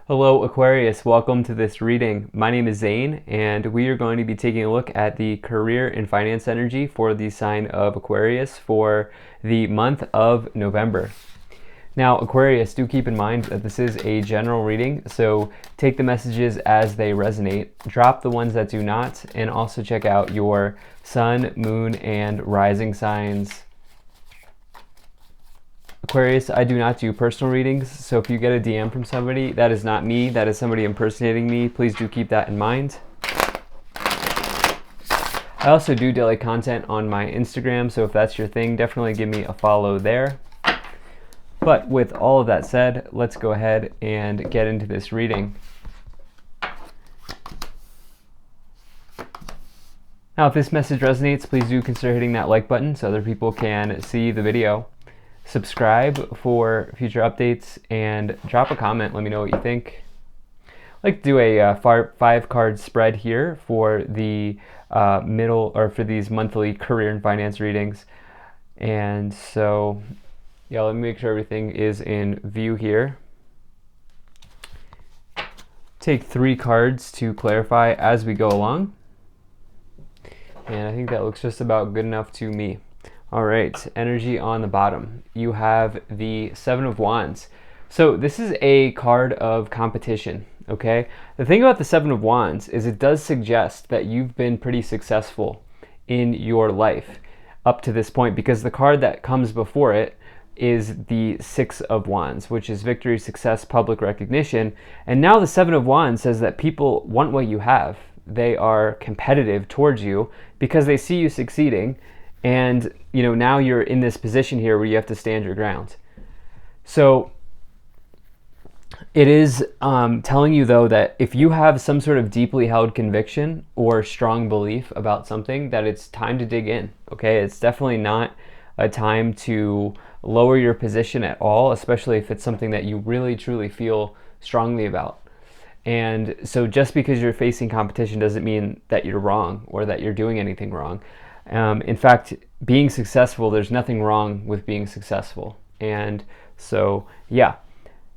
Hello Aquarius, welcome to this reading. My name is Zane and we are going to be taking a look at the career and finance energy for the sign of Aquarius for the month of November. Now Aquarius, do keep in mind that this is a general reading, so take the messages as they resonate, drop the ones that do not, and also check out your sun, moon, and rising signs. Aquarius, I do not do personal readings, so if you get a DM from somebody, that is not me, that is somebody impersonating me. Please do keep that in mind. I also do daily content on my Instagram, so if that's your thing, definitely give me a follow there. But with all of that said, let's go ahead and get into this reading. Now, if this message resonates, please do consider hitting that like button so other people can see the video. Subscribe for future updates and drop a comment. Let me know what you think. I'd like to do a 5-card spread here for the for these monthly career and finance readings. And so, yeah, let me make sure everything is in view here. Take 3 cards to clarify as we go along. And I think that looks just about good enough to me. All right, energy on the bottom. You have the 7 of Wands. So this is a card of competition, okay? The thing about the 7 of Wands is it does suggest that you've been pretty successful in your life up to this point, because the card that comes before it is the 6 of Wands, which is victory, success, public recognition. And now the 7 of Wands says that people want what you have. They are competitive towards you because they see you succeeding. And, you know, now you're in this position here where you have to stand your ground. So it is telling you, though, that if you have some sort of deeply held conviction or strong belief about something, that it's time to dig in, okay? It's definitely not a time to lower your position at all, especially if it's something that you really, truly feel strongly about. And so just because you're facing competition doesn't mean that you're wrong or that you're doing anything wrong. In fact, being successful, there's nothing wrong with being successful. And so, yeah,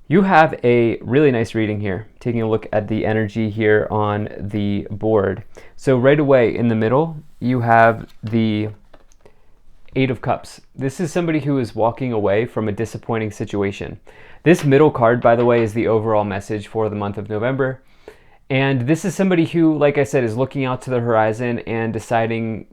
you have a really nice reading here, taking a look at the energy here on the board. So right away in the middle, you have the 8 of Cups. This is somebody who is walking away from a disappointing situation. This middle card, by the way, is the overall message for the month of November. And this is somebody who, like I said, is looking out to the horizon and deciding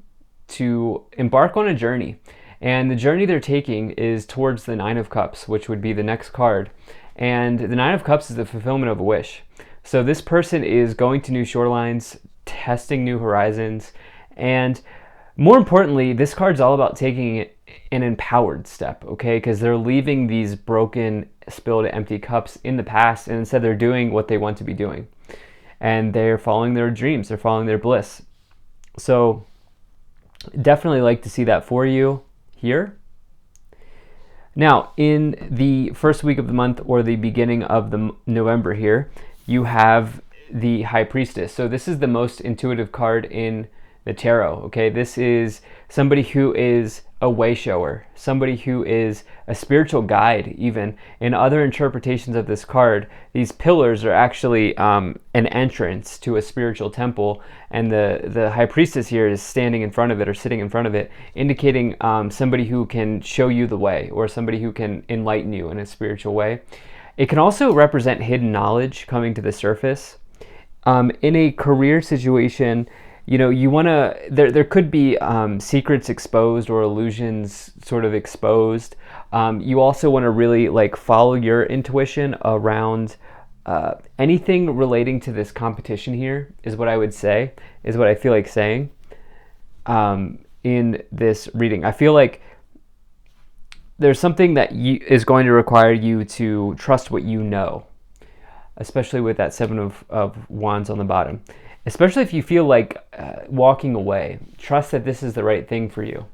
to embark on a journey. And the journey they're taking is towards the 9 of Cups, which would be the next card. And the 9 of Cups is the fulfillment of a wish. So this person is going to new shorelines, testing new horizons, and more importantly, this card's all about taking an empowered step, okay? Because they're leaving these broken, spilled, empty cups in the past, and instead they're doing what they want to be doing. And they're following their dreams, they're following their bliss. So definitely like to see that for you here. Now, in the first week of the month or the beginning of the November here, you have the High Priestess. So this is the most intuitive card in the tarot, okay? This is somebody who is a way shower, somebody who is a spiritual guide even. In other interpretations of this card, these pillars are actually an entrance to a spiritual temple, and the High Priestess here is standing in front of it or sitting in front of it, indicating somebody who can show you the way or somebody who can enlighten you in a spiritual way. It can also represent hidden knowledge coming to the surface. In a career situation, you know, you want to, there could be secrets exposed or illusions sort of exposed. You also want to really like follow your intuition around anything relating to this competition here is what I would say, is what I feel like saying in this reading. I feel like there's something that is going to require you to trust what you know, especially with that 7 of Wands on the bottom. Especially if you feel like walking away. Trust that this is the right thing for you.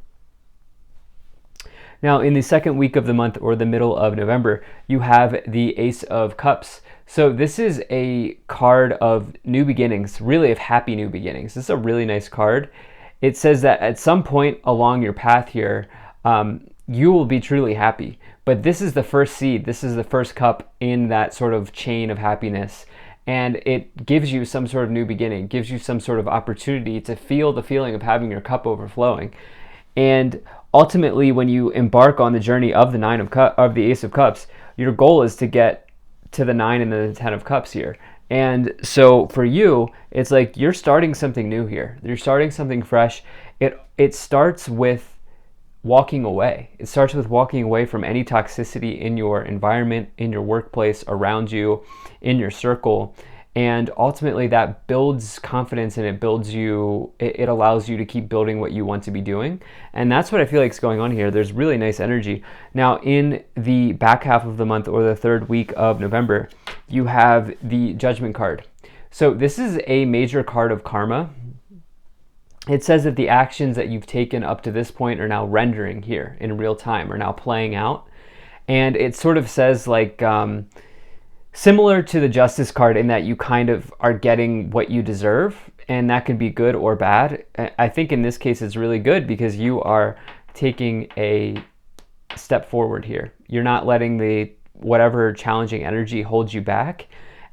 Now, in the second week of the month or the middle of November, you have the Ace of Cups. So this is a card of new beginnings, really of happy new beginnings. This is a really nice card. It says that at some point along your path here, you will be truly happy. But this is the first seed, this is the first cup in that sort of chain of happiness. And it gives you some sort of new beginning, gives you some sort of opportunity to feel the feeling of having your cup overflowing. And ultimately, when you embark on the journey of the Ace of Cups, your goal is to get to the 9 and the 10 of Cups here. And so for you, it's like you're starting something new here. You're starting something fresh. It starts with walking away. It starts with walking away from any toxicity in your environment, in your workplace, around you, in your circle. And ultimately that builds confidence, and it allows you to keep building what you want to be doing. And that's what I feel like is going on here. There's really nice energy. Now in the back half of the month, or the third week of November, you have the Judgment card. So this is a major card of karma. It says that the actions that you've taken up to this point are now rendering here in real time, are now playing out. And it sort of says like, similar to the Justice card in that you kind of are getting what you deserve, and that can be good or bad. I think in this case it's really good because you are taking a step forward here. You're not letting whatever challenging energy hold you back,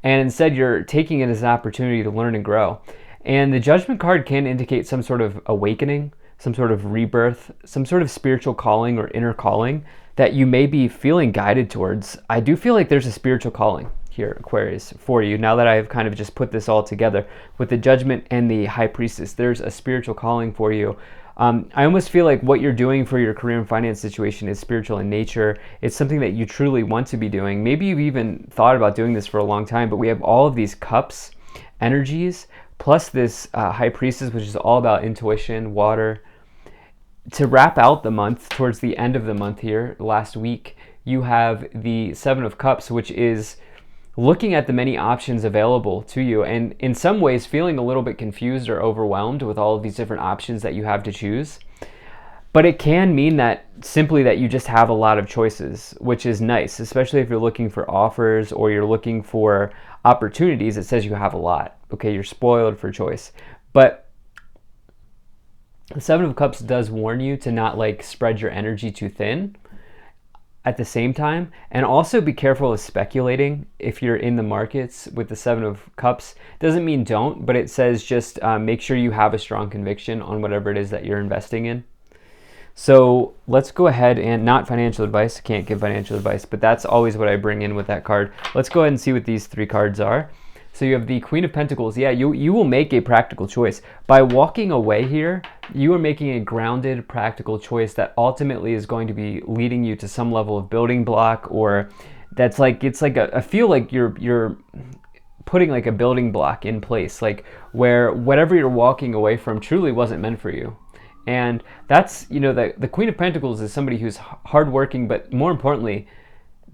and instead you're taking it as an opportunity to learn and grow. And the Judgment card can indicate some sort of awakening, some sort of rebirth, some sort of spiritual calling or inner calling that you may be feeling guided towards. I do feel like there's a spiritual calling here, Aquarius, for you. Now that I've kind of just put this all together with the Judgment and the High Priestess, there's a spiritual calling for you. I almost feel like what you're doing for your career and finance situation is spiritual in nature. It's something that you truly want to be doing. Maybe you've even thought about doing this for a long time, but we have all of these cups, energies, plus this High Priestess, which is all about intuition, water. To wrap out the month, towards the end of the month here, last week, you have the Seven of Cups, which is looking at the many options available to you, and in some ways feeling a little bit confused or overwhelmed with all of these different options that you have to choose. But it can mean that simply that you just have a lot of choices, which is nice, especially if you're looking for offers or you're looking for opportunities. It says you have a lot. Okay, you're spoiled for choice. But the Seven of Cups does warn you to not like spread your energy too thin at the same time, and also be careful of speculating if you're in the markets with the Seven of Cups. Doesn't mean don't, but it says just make sure you have a strong conviction on whatever it is that you're investing in. So let's go ahead, and not financial advice, can't give financial advice, but that's always what I bring in with that card. Let's go ahead and see what these three cards are. So you have the Queen of Pentacles. Yeah, you will make a practical choice. By walking away here, you are making a grounded, practical choice that ultimately is going to be leading you to some level of building block, or that's like, it's like I feel like you're putting like a building block in place, like where whatever you're walking away from truly wasn't meant for you. And that's, you know, the Queen of Pentacles is somebody who's hardworking, but more importantly,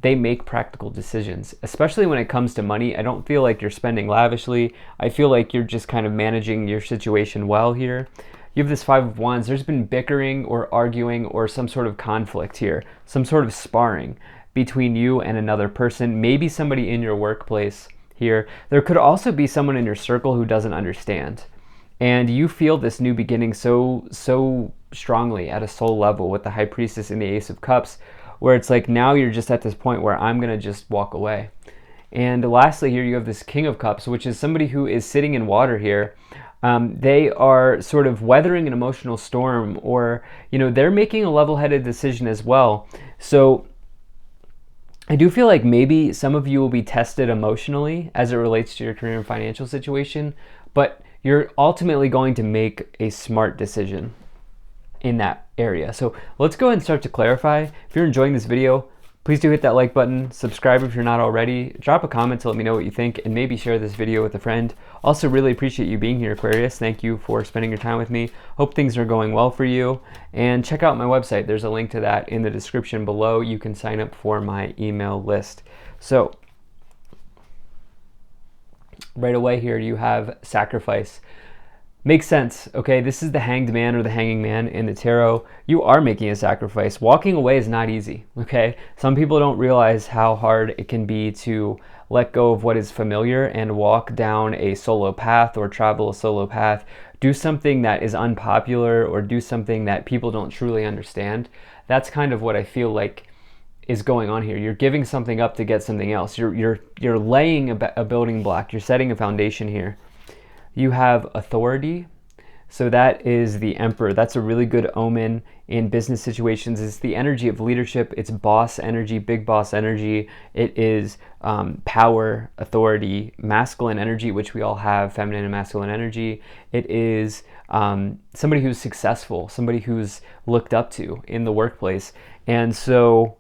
they make practical decisions, especially when it comes to money. I don't feel like you're spending lavishly. I feel like you're just kind of managing your situation well here. You have this Five of Wands. There's been bickering or arguing or some sort of conflict here, some sort of sparring between you and another person, maybe somebody in your workplace here. There could also be someone in your circle who doesn't understand. And you feel this new beginning so strongly at a soul level with the High Priestess and the Ace of Cups, where it's like now you're just at this point where I'm going to just walk away. And lastly here you have this King of Cups, which is somebody who is sitting in water here. They are sort of weathering an emotional storm, or, you know, they're making a level-headed decision as well. So I do feel like maybe some of you will be tested emotionally as it relates to your career and financial situation, but you're ultimately going to make a smart decision in that area. So let's go ahead and start to clarify. If you're enjoying this video, please do hit that like button, subscribe if you're not already, drop a comment to let me know what you think, and maybe share this video with a friend. Also really appreciate you being here, Aquarius. Thank you for spending your time with me. Hope things are going well for you, and check out my website. There's a link to that in the description below. You can sign up for my email list. So right away here you have sacrifice. Makes sense. Okay, this is the Hanged Man or the Hanging Man in the tarot. You are making a sacrifice. Walking away is not easy. Okay, some people don't realize how hard it can be to let go of what is familiar and walk down a solo path or travel a solo path, do something that is unpopular or do something that people don't truly understand. That's kind of what I feel like is going on here. You're giving something up to get something else. You're laying a building block. You're setting a foundation here. You have authority. So that is the Emperor. That's a really good omen in business situations. It's the energy of leadership. It's boss energy, big boss energy. It is power, authority, masculine energy, which we all have, feminine and masculine energy. It is somebody who's successful, somebody who's looked up to in the workplace. And so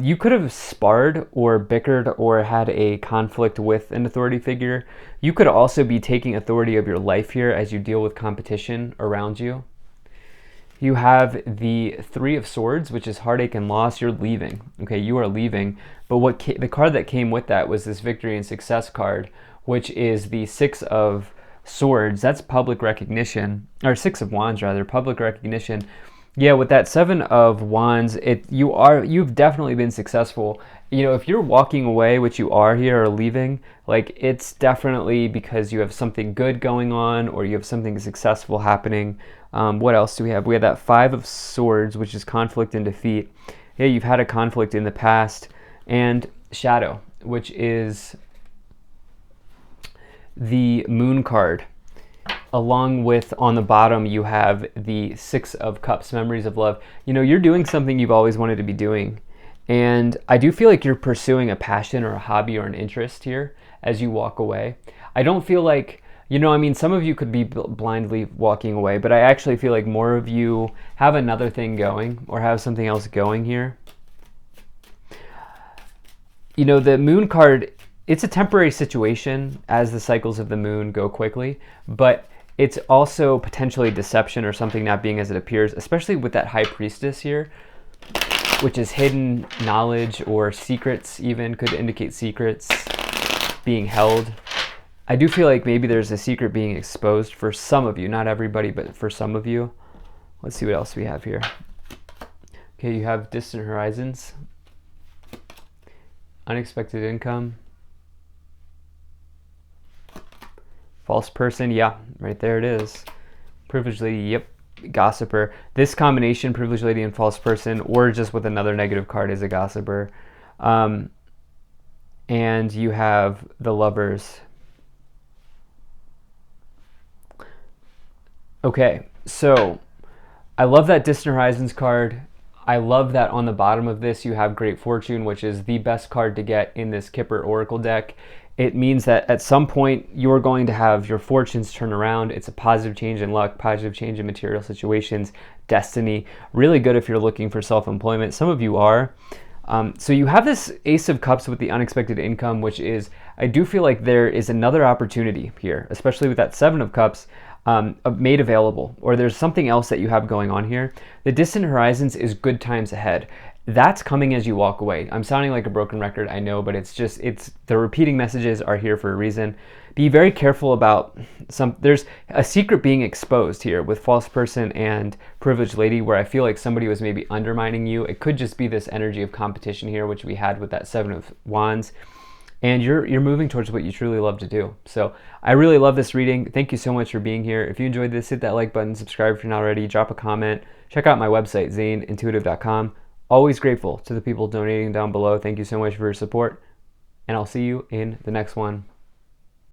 you could have sparred or bickered or had a conflict with an authority figure. You could also be taking authority of your life here as you deal with competition around you. You have the Three of Swords, which is heartache and loss. You're leaving. Okay, you are leaving. But the card that came with that was this victory and success card, which is the Six of Swords. That's public recognition, or Six of Wands rather, public recognition. Yeah, with that Seven of Wands, you've definitely been successful. You know, if you're walking away, which you are here, or leaving, like, it's definitely because you have something good going on or you have something successful happening. What else do we have? We have that Five of Swords, which is conflict and defeat. Yeah, you've had a conflict in the past. And Shadow, which is the Moon card. Along with, on the bottom, you have the Six of Cups, memories of love. You know, you're doing something you've always wanted to be doing. And I do feel like you're pursuing a passion or a hobby or an interest here as you walk away. I don't feel like, you know, I mean, some of you could be blindly walking away, but I actually feel like more of you have another thing going or have something else going here. You know, the Moon card, it's a temporary situation as the cycles of the moon go quickly, but it's also potentially deception or something not being as it appears, especially with that High Priestess here, which is hidden knowledge or secrets, even could indicate secrets being held. I do feel like maybe there's a secret being exposed for some of you, not everybody, but for some of you. Let's see what else we have here. Okay, you have distant horizons, unexpected income, false person, yeah, right there it is. Privileged lady, yep. Gossiper. This combination, privileged lady and false person, or just with another negative card, is a gossiper. And you have the Lovers. Okay, so I love that distant horizons card. I love that on the bottom of this you have Great Fortune, which is the best card to get in this Kipper Oracle deck. It means that at some point you're going to have your fortunes turn around. It's a positive change in luck, positive change in material situations, destiny. Really good if you're looking for self-employment. Some of you are. So you have this Ace of Cups with the unexpected income, which is, I do feel like there is another opportunity here, especially with that Seven of Cups made available, or there's something else that you have going on here. The distant horizons is good times ahead. That's coming as you walk away. I'm sounding like a broken record, I know, but it's the repeating messages are here for a reason. Be very careful about there's a secret being exposed here with false person and privileged lady, where I feel like somebody was maybe undermining you. It could just be this energy of competition here, which we had with that Seven of Wands. And you're moving towards what you truly love to do. So I really love this reading. Thank you so much for being here. If you enjoyed this, hit that like button, subscribe if you're not already, drop a comment, check out my website, zaneintuitive.com. Always grateful to the people donating down below. Thank you so much for your support, and I'll see you in the next one.